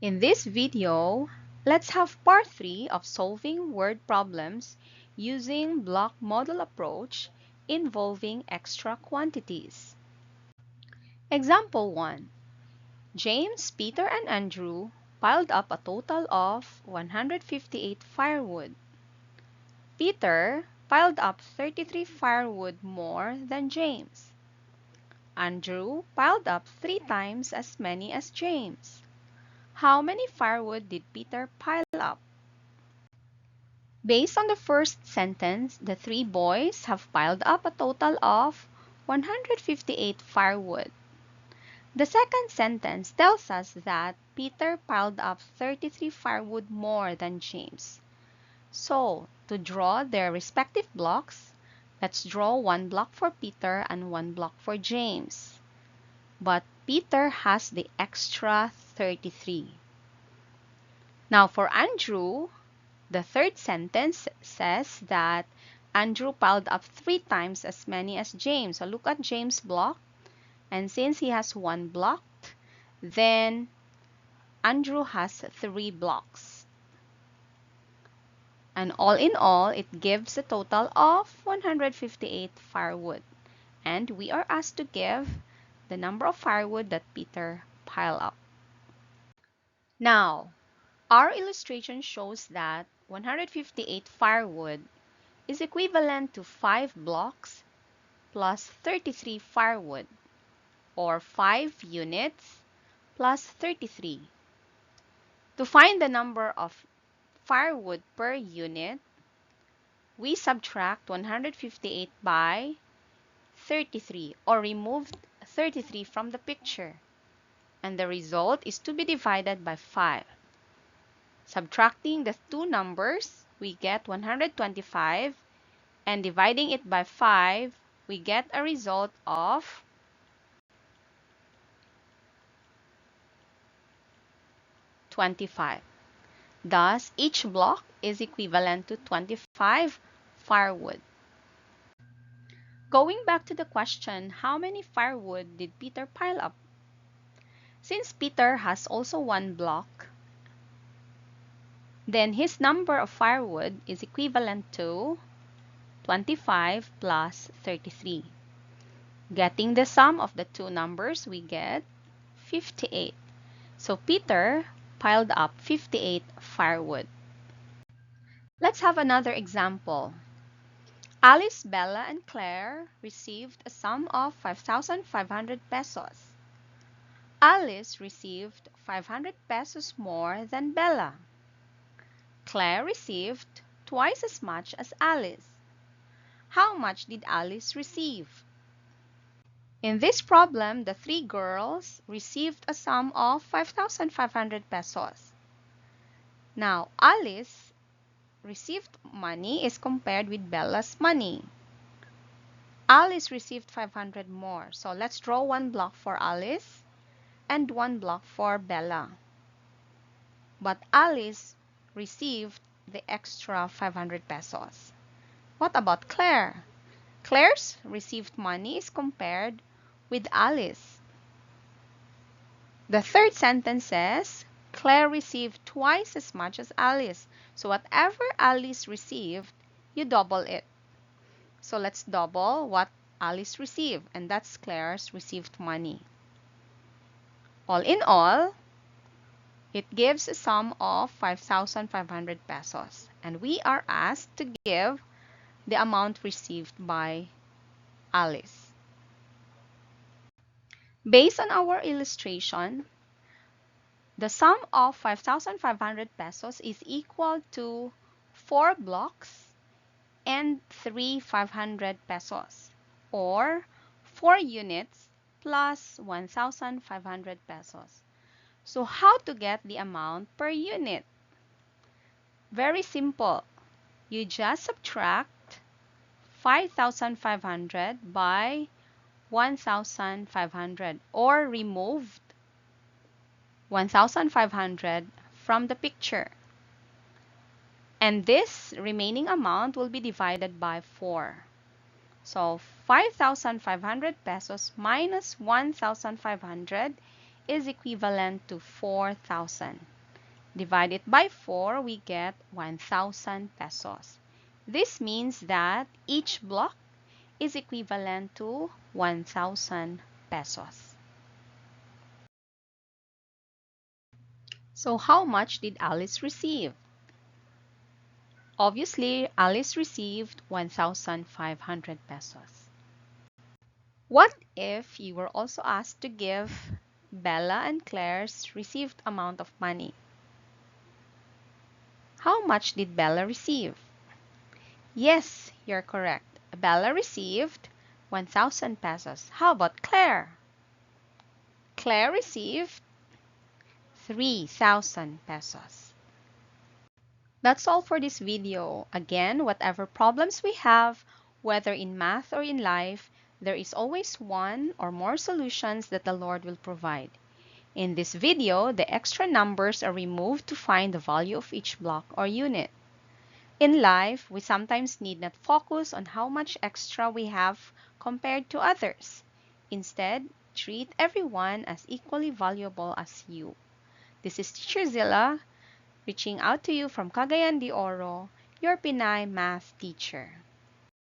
In this video, let's have part 3 of solving word problems using block model approach involving extra quantities. Example 1. James, Peter, and Andrew piled up a total of 158 firewood. Peter piled up 33 firewood more than James. Andrew piled up 3 times as many as James. How many firewood did Peter pile up? Based on the first sentence, the 3 boys have piled up a total of 158 firewood. The second sentence tells us that Peter piled up 33 firewood more than James. So, to draw their respective blocks, let's draw one block for Peter and one block for James. But Peter has the extra 33. Now for Andrew, the third sentence says that Andrew piled up 3 times as many as James. So look at James' block. And since he has one block, then Andrew has 3 blocks. And all in all, it gives a total of 158 firewood. And we are asked to give the number of firewood that Peter piled up. Now, our illustration shows that 158 firewood is equivalent to 5 blocks plus 33 firewood, or 5 units plus 33. To find the number of firewood per unit, we subtract 158 by 33, or remove 33 from the picture, and the result is to be divided by 5. Subtracting the two numbers, we get 125, and dividing it by 5, we get a result of 25. Thus, each block is equivalent to 25 firewood. Going back to the question, how many firewood did Peter pile up? Since Peter has also one block, then his number of firewood is equivalent to 25 plus 33. Getting the sum of the two numbers, we get 58. So Peter piled up 58 firewood. Let's have another example. Alice, Bella, and Claire received a sum of 5,500 pesos. Alice received 500 pesos more than Bella. Claire received twice as much as Alice. How much did Alice receive? In this problem, the 3 girls received a sum of 5,500 pesos. Now, Alice received money is compared with Bella's money. Alice received 500 more. So let's draw one block for Alice and one block for Bella. But Alice received the extra 500 pesos. What about Claire? Claire's received money is compared with Alice. The third sentence says, Claire received twice as much as Alice. So whatever Alice received, you double it. So let's double what Alice received, and that's Claire's received money. All in all, it gives a sum of 5,500 pesos. And we are asked to give the amount received by Alice. Based on our illustration, the sum of 5,500 pesos is equal to 4 blocks and 3 500 pesos, or 4 units plus 1,500 pesos. So how to get the amount per unit? Very simple. You just subtract 5,500 by 1,500, or remove 1,500 from the picture. And this remaining amount will be divided by 4. So 5,500 pesos minus 1,500 is equivalent to 4,000. Divide it by 4, we get 1,000 pesos. This means that each block is equivalent to 1,000 pesos. So how much did Alice receive? Obviously, Alice received 1,500 pesos. What if you were also asked to give Bella and Claire's received amount of money? How much did Bella receive? Yes, you're correct. Bella received 1,000 pesos. How about Claire? Claire received 3,000 pesos. That's all for this video. Again, whatever problems we have, whether in math or in life, there is always one or more solutions that the Lord will provide. In this video, the extra numbers are removed to find the value of each block or unit. In life, we sometimes need not focus on how much extra we have compared to others. Instead, treat everyone as equally valuable as you. This is Teacher Zilla, reaching out to you from Cagayan de Oro, your Pinay math teacher.